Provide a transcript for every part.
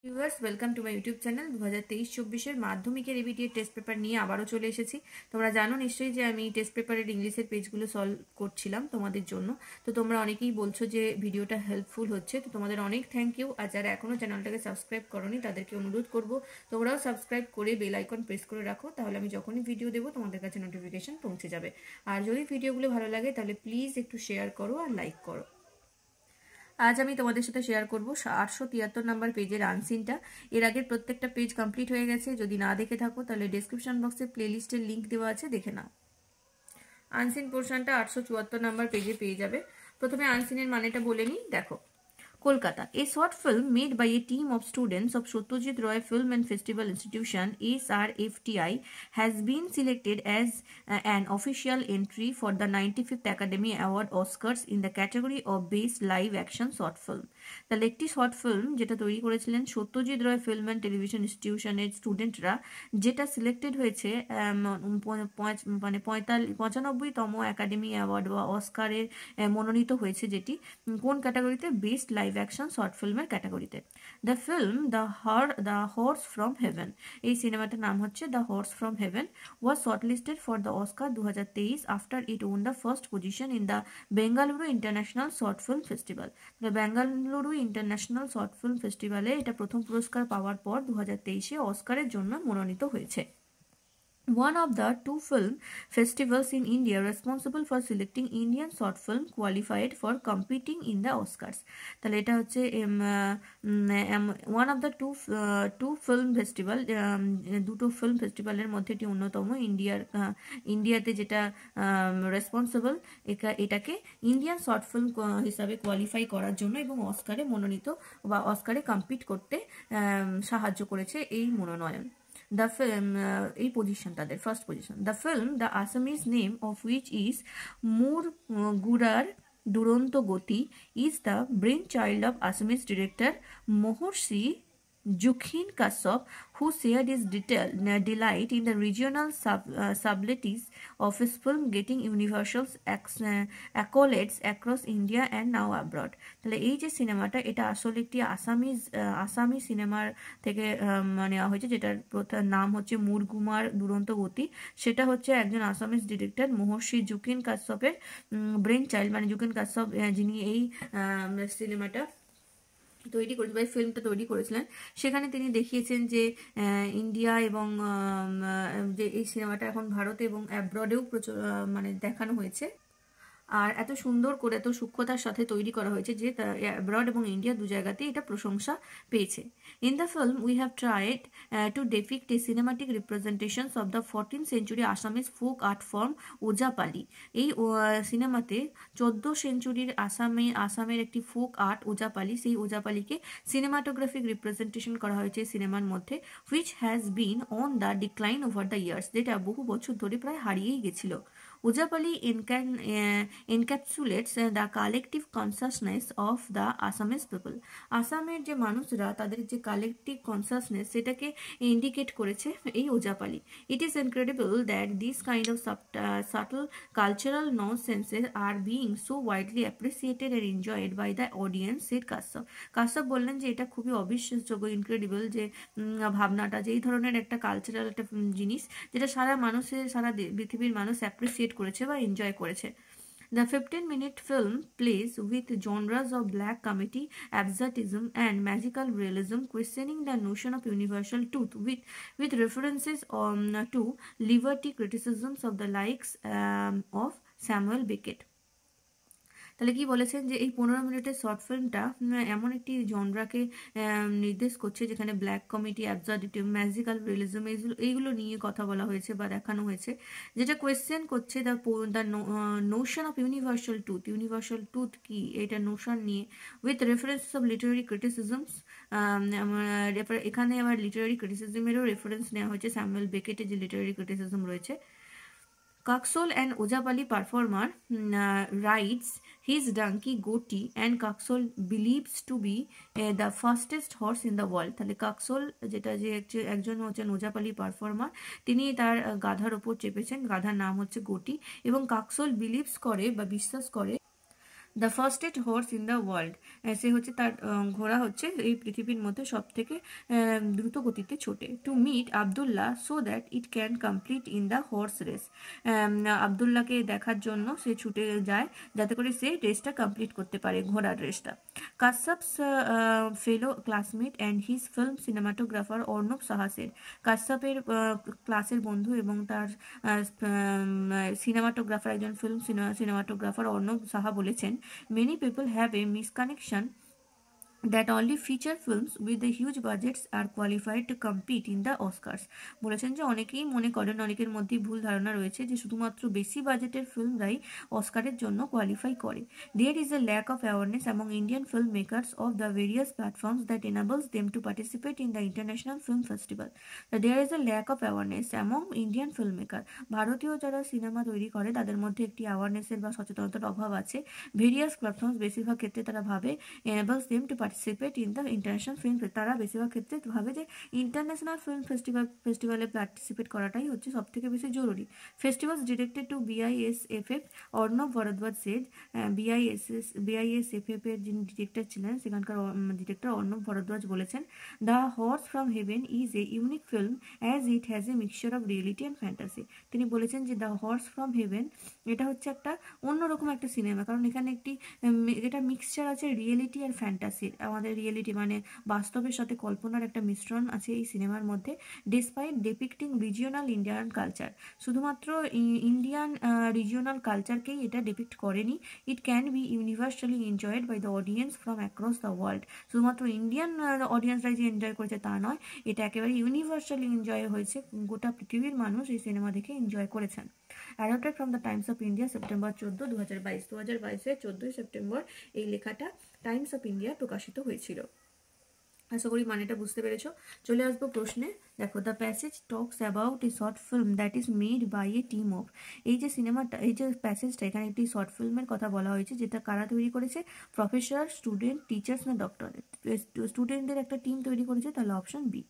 Viewers welcome to my YouTube channel. 2023-24 মাধ্যমিকের ABTA test paper নিয়ে আবারও চলে এসেছি। তোমরা জানো নিশ্চয়ই যে আমি টেস্ট পেপারের ইংলিশের পেজগুলো সলভ করছিলাম তোমাদের জন্য। তো তোমরা অনেকেই বলছো যে ভিডিওটা হেল্পফুল হচ্ছে, তো তোমাদের অনেক থ্যাংক ইউ। আর যারা এখনও চ্যানেলটাকে সাবস্ক্রাইব করোনি তাদেরকে অনুরোধ করবো তোমরাও সাবস্ক্রাইব করে বেল আইকন প্রেস করে রাখো, তাহলে আমি যখনই ভিডিও দেবো তোমাদের কাছে নোটিফিকেশন পৌঁছে যাবে। আর যদি ভিডিওগুলো ভালো লাগে তাহলে প্লিজ একটু শেয়ার করো আর লাইক করো। আজ আমি তোমাদের সাথে শেয়ার করব 873 নাম্বার পেজের আনসিনটা। এর আগের প্রত্যেকটা পেজ কমপ্লিট হয়ে গেছে, যদি না দেখে থাকো তাহলে ডেসক্রিপশন বক্সে প্লেলিস্টের লিঙ্ক দেওয়া আছে, দেখে নাও। আনসিন পোর্শনটা 874 নাম্বার পেজে পেয়ে যাবে। প্রথমে আনসিনের মানেটা বলে নিই, দেখো। Kolkata. A short film made by a team of students of Satyajit Roy Film and Festival Institution (SRFTI) has been selected as an official entry for the 95th Academy Award Oscars in the category of Best Live Action Short Film. তাহলে একটি short film যেটা তৈরি করেছিলেন Satyajit Ray film and television ইনস্টিটিউশনের স্টুডেন্টরা, যেটা selected হয়েছে মানে 95তম academy award বা অস্কারের মনোনীত হয়েছে, যেটি কোন ক্যাটাগরিতে? বেস্ট লাইভ অ্যাকশন শর্ট ফিল্মের ক্যাটাগরিতে। The film the horse from heaven, এই সিনেমাটার নাম হচ্ছে the horse from heaven, was shortlisted for the Oscar 2023 after it won the first position in the Bengaluru international short film festival. Bengaluru international short film ফেস্টিভ্যালে এটা প্রথম পুরস্কার পাওয়ার পর 2023-এ অস্কারের জন্য মনোনীত হয়েছে। One of the two film festivals in India responsible for selecting Indian short film qualified for competing in the Oscars. তাহলে এটা হচ্ছে one of the two film festival, দুটো ফিল্ম ফেস্টিভ্যালের মধ্যে এটি অন্যতম। ইন্ডিয়াতে যেটা রেসপন্সিবল, এটাকে ইন্ডিয়ান শর্ট ফিল্ম হিসাবে কোয়ালিফাই করার জন্য এবং অস্কারে মনোনীত বা অস্কারে কম্পিট করতে সাহায্য করেছে এই মনোনয়ন। The film, এই পজিশন তাদের first position. The film the Assamese name of which is Murgurar Duranta Gati is the brain child of Assamese director Maharshi Jukhin Kashyap, who shared his delight in the regional subtleties of his film getting universal accolades across India and now abroad. তাহলে এই যে সিনেমাটা, এটা আসলে একটি আসামি সিনেমার থেকে নেওয়া হয়েছে, যেটার নাম হচ্ছে মুরগুমার দুরন্ত গতি। সেটা হচ্ছে একজন আসামিজ ডিরেক্টর মহর্ষি জুকিন কাশ্যপের ব্রেন চাইল্ড, মানে জুকিন কাশ্যপ যিনি এই সিনেমাটা তৈরি করেছিলেন বা ফিল্মটা তৈরি করেছিলেন। সেখানে তিনি দেখিয়েছেন যে ইন্ডিয়া এবং যে এই সিনেমাটা এখন ভারত এবং অ্যাব্রডেও মানে দেখানো হয়েছে, আর এত সুন্দর করে এত সূক্ষ্মতার সাথে তৈরি করা হয়েছে যে অ্যাব্রড এবং ইন্ডিয়া দু জায়গাতেই এটা প্রশংসা পেয়েছে। In the film we have tried to depict A cinematic representations of the 14th century Assamese folk art form Ojapali. এই সিনেমাতে 14 সেঞ্চুরির আসামের একটি ফোক আর্ট ওজাপালি, সেই ওজাপালিকে সিনেমাটোগ্রাফিক রিপ্রেজেন্টেশন করা হয়েছে সিনেমার মধ্যে, which has been on the decline over the years, যেটা বহু বছর ধরে প্রায় হারিয়েই গেছিল। Ojapali encapsulates the collective consciousness of the Assamese people. আসামের যে মানুষরা, তাদের যে কালেকটিভ কনসাসনেস, সেটাকে ইন্ডিকেট করেছে এই Ojapali. It is incredible that this kind of subtle cultural nonsenses are being so widely appreciated and enjoyed by the audience, said Kashyap. Kashyap বললেন যে এটা খুবই অবিশ্বাসযোগ্য, ইনক্রেডিবল, যে ভাবনাটা, যে এই ধরনের একটা কালচারাল একটা জিনিস যেটা সারা পৃথিবীর মানুষ অ্যাপ্রিসিয়েট করেছে বা এনজয় করেছে। The 15-minute film plays with genres of black comedy, absurdism, and magical realism, questioning the notion of universal truth with references to liberty criticisms of the likes of Samuel Beckett. তাহলে কি বলেছেন যে এই 15 মিনিটের short ফিল্মটা এমন একটি জনরাকে নির্দেশ করছে যেখানে ব্ল্যাক কমেডি, অ্যাবসার্ডিটি, ম্যাজিক্যাল রিয়েলিজম এইগুলো নিয়ে কথা বলা হয়েছে বা দেখানো হয়েছে, যেটা কোয়েশ্চেন করছে the Notion of universal truth কি, এটা নোশন নিয়ে, with reference of Literary criticisms. এখানে আবার লিটারারি ক্রিটিসিজমেরও রেফারেন্স নেওয়া হয়েছে, স্যামুয়েল বেকেটের যে লিটারারি ক্রিটিসিজম রয়েছে। Kaksol and Ojapali performer rides his donkey Goti, and Kaksol believes to be the fastest horse in the world. তাহলে কাকসোল যেটা যে একজন হচ্ছেন ওজাপালি পারফর্মার, তিনি তার গাধার ওপর চেপেছেন, গাধার নাম হচ্ছে গটি, এবং কাকসোল বিলিভস করে বা বিশ্বাস করে the fastest horse in the world, সে হচ্ছে তার ঘোড়া হচ্ছে এই পৃথিবীর মধ্যে সব থেকে দ্রুত গতিতে ছোটে। To meet Abdullah so that it can complete in the horse race, আবদুল্লাহকে দেখার জন্য সে ছুটে যায় যাতে করে সে রেসটা কমপ্লিট করতে পারে, ঘোড়ার রেসটা। Kashyap's fellow classmate and his film cinematographer Arnab সাহাসের, কাশ্যপের ক্লাসের বন্ধু এবং তার সিনেমাটোগ্রাফার, একজন ফিল্ম সিনেমাটোগ্রাফার অর্ণব সাহা বলেছেন, many people have a misconnection that only feature films with the huge budgets are qualified to compete in the Oscars। বলেছেন যে অনেকেই মনে করেন, অনেকের মধ্যেই ভুল ধারণা রয়েছে যে শুধুমাত্র বেশি বাজেটের ফিল্মরাই অস্কারের জন্য কোয়ালিফাই করে। There is a lack of awareness among Indian filmmakers of the various platforms that enables them to participate in the International Film Festival। There is a lack of awareness among Indian filmmaker, ভারতীয় যারা cinema তৈরি করে তাদের মধ্যে একটি অ্যাওয়ারনেসের বা সচেতনতার অভাব আছে। ভেরিয়াস প্ল্যাটফর্মস, বেশিরভাগ ক্ষেত্রে তারা ভাবে enables them to participate in the international film, তারা বেশিরভাগ ক্ষেত্রে ভাবে যে ইন্টারন্যাশনাল ফিল্ম ফেস্টিভ্যালে পার্টিসিপেট করাটাই হচ্ছে সব থেকে বেশি জরুরি। Festivals directed to BISFF Arnab Bhardwaj said, BISFF এর যিনি ডিরেক্টর ছিলেন সেখানকার ডিরেক্টর অর্ণব ভরদ্বাজ বলেছেন, the horse from heaven is a unique film as it has a mixture of reality and fantasy. তিনি বলেছেন যে দ্য হর্স ফ্রম হেভেন এটা হচ্ছে একটা অন্যরকম একটা সিনেমা, কারণ এখানে একটি এটা মিক্সচার আছে রিয়েলিটি আর ফ্যান্টাসির। আমাদের রিয়েলিটি মানে বাস্তবের সাথে কল্পনার একটা মিশ্রণ আছে এই সিনেমার মধ্যে। Despite depicting regional Indian culture, শুধুমাত্র ইন্ডিয়ান রিজিওনাল কালচারকেই এটা ডিপিক্ট করেনি। It can be universally enjoyed by the audience from across the world, শুধুমাত্র ইন্ডিয়ান অডিয়েন্সরাই যে এনজয় করেছে তা নয়, এটা একেবারে ইউনিভার্সালি এনজয় হয়েছে, গোটা পৃথিবীর মানুষ এই সিনেমা দেখে এনজয় করেছেন। Adapted from the Times of India September 14, 2022। 2022-এর 14ই সেপ্টেম্বর এই লেখাটা টাইমস অফ ইন্ডিয়া প্রকাশিত হয়েছিল। আশা করি মানেটা বুঝতে পেরেছো। চলে আসবো প্রশ্নে। দেখো, the passage talks about a short film that is made by a team of, এই যে সিনেমাটা, এই যে প্যাসেজটা, এখানে একটি শর্ট ফিল্মের কথা বলা হয়েছে যেটা কারা তৈরি করেছে, প্রফেসর, স্টুডেন্ট, টিচার্স না ডক্টর। স্টুডেন্টদের একটা টিম তৈরি করেছে, তাহলে option B.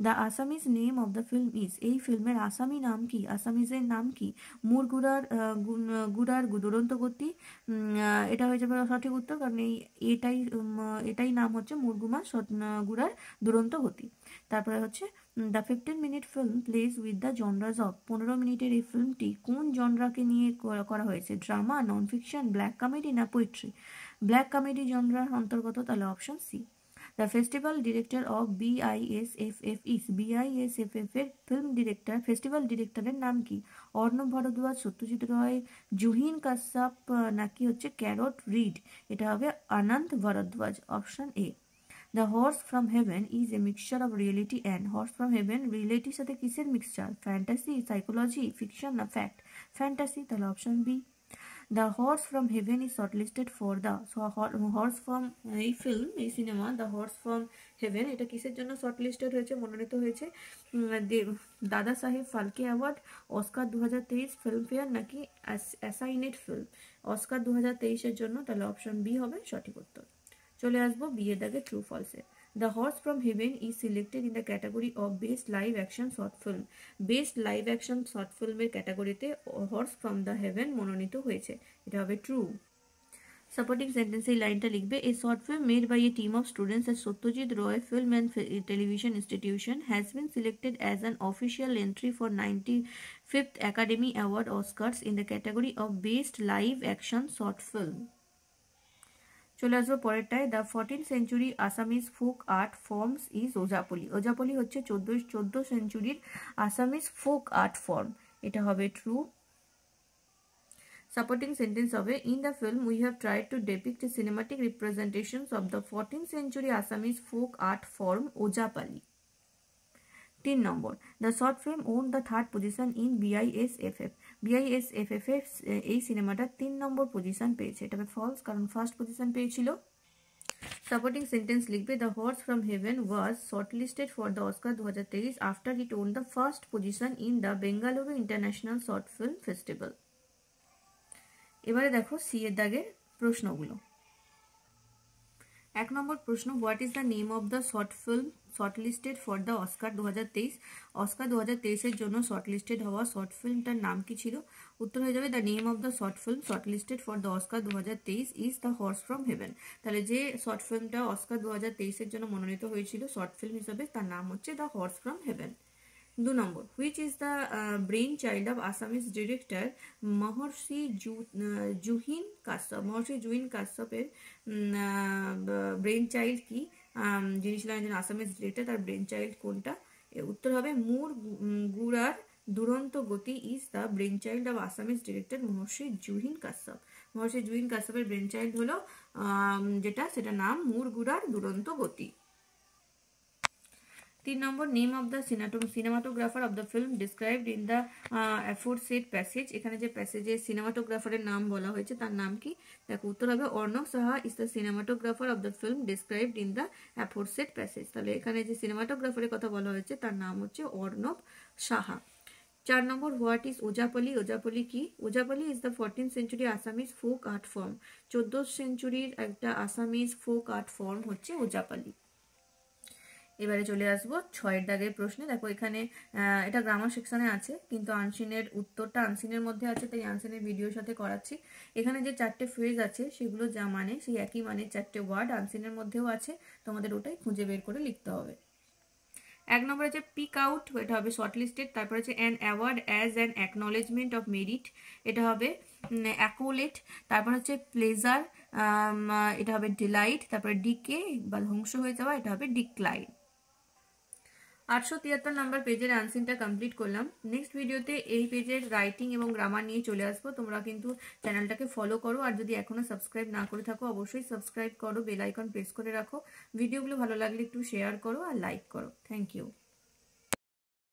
The Assamese name of the film is, এই ফিল্মের আসামি নাম কি, আসামিজের নাম কি, গুড়ার দুরন্ত গতি, এটা হয়ে যাবে সঠিক উত্তর, কারণ এটাই নাম হচ্ছে গুড়ার দুরন্ত গতি। তারপরে হচ্ছে the 15-minute film plays with the genres of, 15 মিনিটের এই ফিল্মটি কোন জনরাকে নিয়ে করা হয়েছে, drama, non fiction, black comedy না পোয়েট্রি। ব্ল্যাক কমেডি জনরার অন্তর্গত, তাহলে option C. The festival director of BISFF is, BISFF এর ফিল্ম ডিরেক্টর, ফেস্টিভ্যাল ডিরেক্টরের নাম কি, অর্ণব ভরদ্বাজ, সত্যজিৎ রায়, জুহিন কাশ্যপ নাকি হচ্ছে ক্যারট রিড, এটা হবে Anand Bhardwaj, option A. The horse from heaven is a mixture of reality and, horse from heaven রিয়েলিটির সাথে কিসের মিক্সচার, ফ্যান্টাসি, সাইকোলজি, ফিকশন না ফ্যাক্ট, ফ্যান্টাসি, তাহলে option B. The horse from heaven is shortlisted for the, horse from, এই film, এই cinema the horse from heaven এটা কিসের জন্য শর্টলিস্টেড হয়েছে, মনোনীত হয়েছে, দাদা সাহেব ফালকে অ্যাওয়ার্ড, অস্কার 2023, ফিল্মফেয়ার নাকি অ্যাসাইনেড ফিল্ম, অস্কার 2023-এর জন্য, তাহলে অপশন বি হবে সঠিক উত্তর। চলে আসবো বিয়ের দাগে ট্রু ফলসে। The horse from heaven is selected in the category of best live action short film, best live action short ফিল্মের ক্যাটাগরিতে হর্স ফ্রম দ্য হেভেন মনোনীত হয়েছে, এটা হবে ট্রু। সাপোর্টিং সেন্টেন্সে এই লাইনটা লিখবে, a short film made by a team of students at Satyajit Ray film and television institution has been selected as an official entry for 95th Academy Award Oscars in the category of Best Live Action Short Film। চলে আসবো পরেরটায়, the 14th century Assamese folk art forms is Ojapali, Ojapali হচ্ছে 14 সেঞ্চুরির Assamese folk art form, এটা হবে true. Supporting sentence হবে, in the film we have tried to depict cinematic representations of the 14th century Assamese folk art form Ojapali. 3 number, the short film won the 3rd position in BISFF, BISFF এর এই সিনেমাটা 3 নম্বর position পেয়েছে, এটা হবে false, কারণ first position পেয়েছিল। Supporting sentence লিখবে, the horse from heaven was shortlisted for the Oscar 2023 after it won the first position in the Bengaluru international short film festival. এবারে দেখো সি এর দাগের প্রশ্নগুলো। এক নম্বর প্রশ্ন, what is the name of the short film shortlisted for the Oscar 2023? Oscar 2023-এর জন্য shortlisted হওয়া শর্ট ফিল্মটার নাম কি ছিল? উত্তর হয়ে যাবে the name of the short film shortlisted for the Oscar 2023 is the horse from heaven. তাহলে যে শর্ট ফিল্মটা অস্কার 2023-এর জন্য মনোনীত হয়েছিল শর্ট ফিল্ম হিসেবে, তার নাম হচ্ছে the horse from heaven. 2 number, which is the brain child of Assamese director Maharshi Juhin Kashyap? Maharshi Juhin কাশ্যপের ব্রেইন চাইল্ড কি? যিনি ছিলেন একজন আসামিজ ডিরেক্টর, তার ব্রেইন চাইল্ড কোনটা? উত্তর হবে Mur Gurar Duranta Gati is the brain child of Assamese director Maharshi Juhin Kashyap. Maharshi Juhin কাশ্যপের ব্রেইন চাইল্ড হলো সেটা নাম Mur Gurar Duranta Gati. 3 number, name of the cinematographer of the film described in the aforesaid passage. এখানে যে প্যাসেজে সিনেমাটোগ্রাফারের নাম বলা হয়েছে তার নাম কি? দেখো উত্তর হবে Arnab Saha is the cinematographer of the film described in the aforesaid passage. তাহলে এখানে যে সিনেমাটোগ্রাফারের কথা বলা হয়েছে তার নাম হচ্ছে অর্ণব সাহা। 4 নম্বর, হোয়াট ইজ ওজাপালি? ওজাপালি কি? Ojapali is the 14th century Assamese folk art form. 14th সেঞ্চুরির একটা আসামিজ ফোক আর্ট ফর্ম হচ্ছে ওজাপালি। এবারে চলে আসবো 6 দাগের প্রশ্নে। দেখো এখানে এটা গ্রামার সেকশনে আছে, কিন্তু আনসিনের উত্তরটা আনসিনের মধ্যে আছে, তাই আনসিনের ভিডিওর সাথে করাচ্ছি। এখানে যে 4টে ফ্রেজ আছে সেগুলো যা মানে সেই একই মানে 4টে ওয়ার্ড আনসিনের মধ্যেও আছে, তোমাদের ওটাই খুঁজে বের করে লিখতে হবে। 1 নম্বর আছে পিক আউট, এটা হবে শর্টলিস্টেড। তারপর আছে an award as an acknowledgement of merit, এটা হবে অ্যাকোলেট। তারপর হচ্ছে প্লেজার, এটা হবে ডিলাইট। তারপরে ডিকে বা ধ্বংস হয়ে যাওয়া, এটা হবে ডিক্লাইন। 873 নম্বর পেজের আনসিনটা কমপ্লিট করলাম। নেক্সট ভিডিওতে এই পেজের রাইটিং এবং গ্রামার নিয়ে চলে আসবো। তোমরা কিন্তু চ্যানেলটাকে ফলো করো, আর যদি এখনো সাবস্ক্রাইব না করে থাকো অবশ্যই সাবস্ক্রাইব করো, বেল আইকন প্রেস করে রাখো। ভিডিওগুলো ভালো লাগলে একটু শেয়ার করো আর লাইক করো। Thank you.